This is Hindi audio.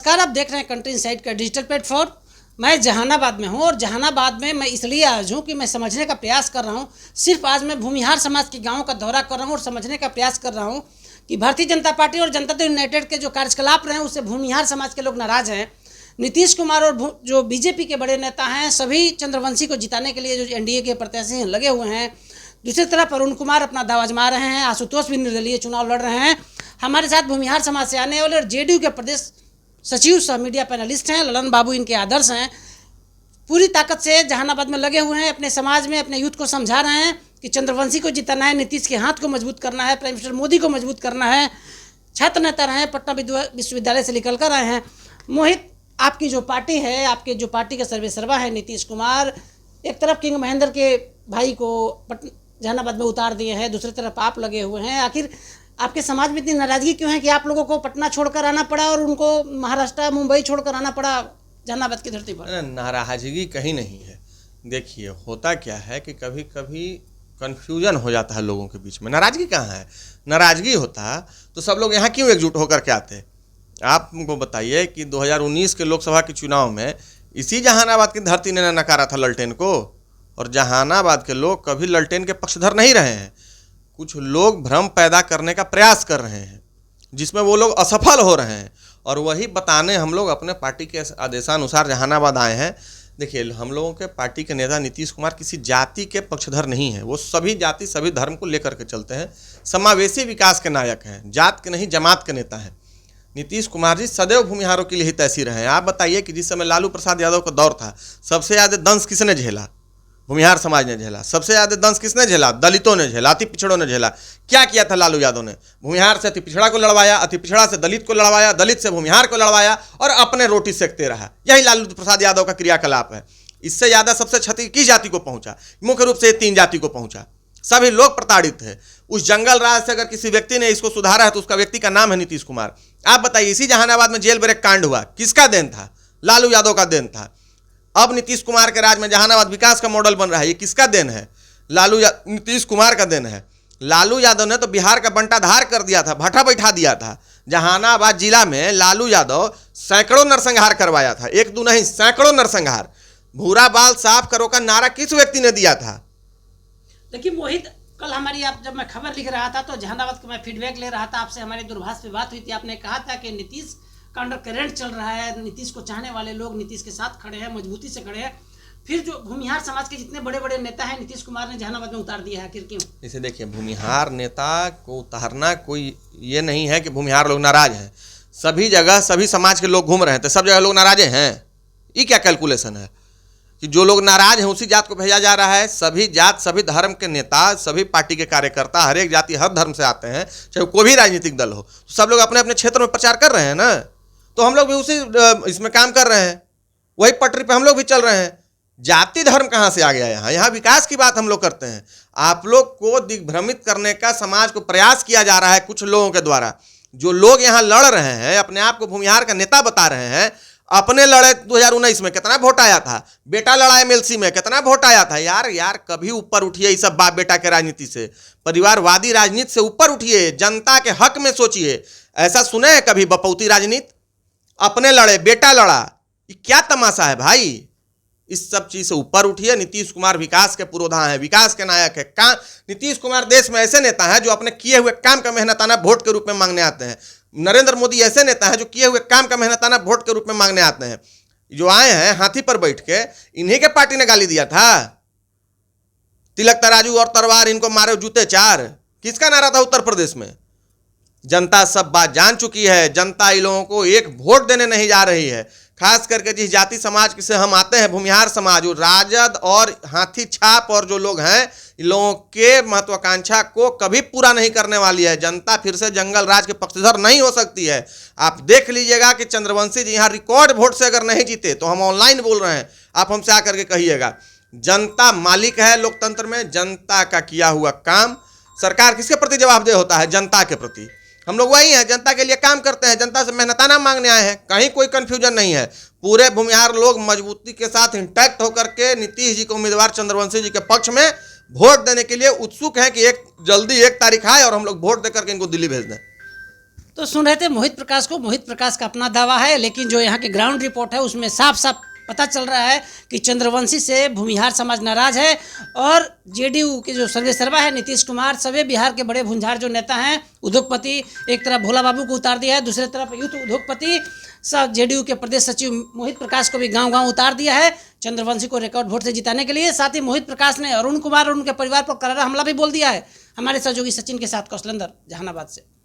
नमस्कार, आप देख रहे हैं कंट्री इनसाइट का डिजिटल प्लेटफॉर्म। मैं जहानाबाद में हूं और जहानाबाद में मैं इसलिए आज हूं कि मैं समझने का प्रयास कर रहा हूं। सिर्फ आज मैं भूमिहार समाज के गांवों का दौरा कर रहा हूं और समझने का प्रयास कर रहा हूं कि भारतीय जनता पार्टी और जनता दल यूनाइटेड के जो कार्यकलाप रहे हैं उससे भूमिहार समाज के लोग नाराज़ हैं। नीतीश कुमार और जो बीजेपी के बड़े नेता हैं सभी चंद्रवंशी को जिताने के लिए जो एनडीए के प्रत्याशी हैं लगे हुए हैं। दूसरी तरफ अरुण कुमार अपना दावा आजमा रहे हैं, आशुतोष भी निर्दलीय चुनाव लड़ रहे हैं। हमारे साथ भूमिहार समाज से आने वाले और जेडीयू के प्रदेश सचिव सह मीडिया पैनलिस्ट हैं, ललन बाबू इनके आदर्श हैं। पूरी ताकत से जहानाबाद में लगे हुए हैं, अपने समाज में अपने यूथ को समझा रहे हैं कि चंद्रवंशी को जिताना है, नीतीश के हाथ को मजबूत करना है, प्राइम मिनिस्टर मोदी को मजबूत करना है। छात्र नेता रहे हैं, पटना विश्वविद्यालय से निकल कर आए हैं। मोहित, आपकी जो पार्टी है, आपके जो पार्टी का सर्वे सर्वा है नीतीश कुमार, एक तरफ किंग महेंद्र के भाई को जहानाबाद में उतार दिए हैं, दूसरी तरफ आप लगे हुए हैं। आखिर आपके समाज में इतनी नाराज़गी क्यों है कि आप लोगों को पटना छोड़कर आना पड़ा और उनको महाराष्ट्र मुंबई छोड़कर आना पड़ा जहानाबाद की धरती पर? नाराज़गी कहीं नहीं है। देखिए, होता क्या है कि कभी कभी कन्फ्यूजन हो जाता है लोगों के बीच में। नाराज़गी कहाँ है? नाराज़गी होता तो सब लोग यहाँ क्यों एकजुट होकर के आते? आप हमको बताइए कि 2019 के लोकसभा के चुनाव में इसी जहानाबाद की धरती ने नकारा था ललटेन को, और जहानाबाद के लोग कभी ललटेन के पक्षधर नहीं रहे हैं। कुछ लोग भ्रम पैदा करने का प्रयास कर रहे हैं जिसमें वो लोग असफल हो रहे हैं, और वही बताने हम लोग अपने पार्टी के आदेशानुसार जहानाबाद आए हैं। देखिए, हम लोगों के पार्टी के नेता नीतीश कुमार किसी जाति के पक्षधर नहीं हैं। वो सभी जाति सभी धर्म को लेकर के चलते हैं, समावेशी विकास के नायक हैं, जात के नहीं जमात के नेता हैं। नीतीश कुमार जी सदैव भूमिहारों के लिए ही तैसी रहे हैं। आप बताइए कि जिस समय लालू प्रसाद यादव का दौर था, सबसे ज़्यादा दंश किसने झेला? भूमिहार समाज ने झेला। सबसे ज़्यादा दंश किसने झेला? दलितों ने झेला, अति पिछड़ों ने झेला। क्या किया था लालू यादव ने? भूमिहार से अति पिछड़ा को लड़वाया, अति पिछड़ा से दलित को लड़वाया, दलित से भूमिहार को लड़वाया और अपने रोटी सेकते रहा। यही लालू प्रसाद यादव का क्रियाकलाप है। इससे ज़्यादा सबसे क्षति किस जाति को पहुंचा? मुख्य रूप से 3 जाति को पहुंचा। सभी लोग प्रताड़ित है। उस जंगल राज से अगर किसी व्यक्ति ने इसको सुधारा है तो उसका व्यक्ति का नाम है नीतीश कुमार। आप बताइए, इसी जहानाबाद में जेल ब्रेक कांड हुआ, किसका देन था? लालू यादव का देन था। अब नीतीश कुमार के राज में जहानाबाद विकास का मॉडल बन रहा है, ये किसका देन है? नीतीश कुमार का देन है। लालू यादव ने तो बिहार का बंटाधार कर दिया था, भट्टा बैठा दिया था। जहानाबाद जिला में लालू यादव सैकड़ों नरसंहार करवाया था, एक दो नहीं, सैकड़ों नरसंहार। भूरा बाल साफ करो का नारा किस व्यक्ति ने दिया था? देखिए मोहित, कल हमारी आप जब मैं खबर लिख रहा था तो जहानाबाद का मैं फीडबैक ले रहा था आपसे, हमारी दूरभाष पे बात हुई थी। आपने कहा था कि नीतीश का अंडर करेंट चल रहा है, नीतीश को चाहने वाले लोग नीतीश के साथ खड़े हैं, मजबूती से खड़े हैं। फिर जो भूमिहार समाज के जितने बड़े बड़े नेता हैं नीतीश कुमार ने जहानाबाद में उतार दिया है, आखिर क्यों? इसे देखिए, भूमिहार नेता को उतारना कोई ये नहीं है कि भूमिहार लोग नाराज हैं। सभी जगह सभी समाज के लोग घूम रहे हैं तो सब जगह लोग नाराज हैं? ये क्या कैलकुलेशन है कि जो लोग नाराज हैं उसी जात को भेजा जा रहा है? सभी जात सभी धर्म के नेता, सभी पार्टी के कार्यकर्ता, हर एक जाति हर धर्म से आते हैं, चाहे कोई भी राजनीतिक दल हो। तो सब लोग अपने अपने क्षेत्र में प्रचार कर रहे हैं ना, तो हम लोग भी उसी इसमें काम कर रहे हैं, वही पटरी पे हम लोग भी चल रहे हैं। जाति धर्म कहाँ से आ गया यहाँ? यहाँ विकास की बात हम लोग करते हैं। आप लोग को दिग्भ्रमित करने का समाज को प्रयास किया जा रहा है कुछ लोगों के द्वारा। जो लोग यहाँ लड़ रहे हैं, अपने आप को भूमिहार का नेता बता रहे हैं, अपने लड़े 2019 में कितना वोट आया था, बेटा लड़ा एमएलसी में कितना वोट आया था। यार कभी ऊपर उठिए इस सब बाप बेटा के राजनीति से, परिवारवादी राजनीति से ऊपर उठिए, जनता के हक में सोचिए। ऐसा सुने हैं कभी बपौती राजनीति? अपने लड़े, बेटा लड़ा, ये क्या तमाशा है भाई? इस सब चीज से ऊपर उठिए। नीतीश कुमार विकास के पुरोधा है, विकास के नायक है। नीतीश कुमार देश में ऐसे नेता हैं जो अपने किए हुए काम का मेहनताना वोट के रूप में मांगने आते हैं। नरेंद्र मोदी ऐसे नेता हैं जो किए हुए काम का मेहनताना वोट के रूप में मांगने आते हैं। जो आए हैं हाथी पर बैठ के, इन्हीं के पार्टी ने गाली दिया था, तिलक तराजू और तलवार इनको मारे जूते 4। किसका नारा था उत्तर प्रदेश में? जनता सब बात जान चुकी है। जनता इन लोगों को एक वोट देने नहीं जा रही है। खास करके जिस जाति समाज से हम आते हैं, भूमिहार समाज, वो राजद और हाथी छाप और जो लोग हैं, इन लोगों के महत्वाकांक्षा को कभी पूरा नहीं करने वाली है। जनता फिर से जंगल राज के पक्षधर नहीं हो सकती है। आप देख लीजिएगा कि चंद्रवंशी जी यहाँ रिकॉर्ड वोट से अगर नहीं जीते तो हम ऑनलाइन बोल रहे हैं, आप हमसे आकर के कहिएगा। जनता मालिक है लोकतंत्र में। जनता का किया हुआ काम, सरकार किसके प्रति जवाबदेह होता है? जनता के प्रति। हम लोग वही हैं, जनता के लिए काम करते हैं, जनता से मेहनताना मांगने आए हैं। कहीं कोई कंफ्यूजन नहीं है। पूरे भूमिहार लोग मजबूती के साथ इंटैक्ट होकर के नीतीश जी को उम्मीदवार चंद्रवंशी जी के पक्ष में वोट देने के लिए उत्सुक हैं कि जल्दी 1 तारीख आए और हम लोग वोट देकर के इनको दिल्ली भेज दें। तो सुन रहे थे मोहित प्रकाश को। मोहित प्रकाश का अपना दावा है, लेकिन जो यहाँ की ग्राउंड रिपोर्ट है उसमें साफ साफ पता चल रहा है कि चंद्रवंशी से भूमिहार समाज नाराज है। और जेडीयू के जो सर्वेसर्वा है नीतीश कुमार, सभी बिहार के बड़े भूंझार जो नेता हैं, उद्योगपति, एक तरफ भोला बाबू को उतार दिया है, दूसरे तरफ यूथ उद्योगपति, सब जेडीयू के प्रदेश सचिव मोहित प्रकाश को भी गांव-गांव उतार दिया है चंद्रवंशी को रिकॉर्ड वोट से जिताने के लिए। साथ ही मोहित प्रकाश ने अरुण कुमार और उनके परिवार पर करारा हमला भी बोल दिया है। हमारे सहयोगी सचिन के साथ कौशलेंद्र, जहानाबाद से।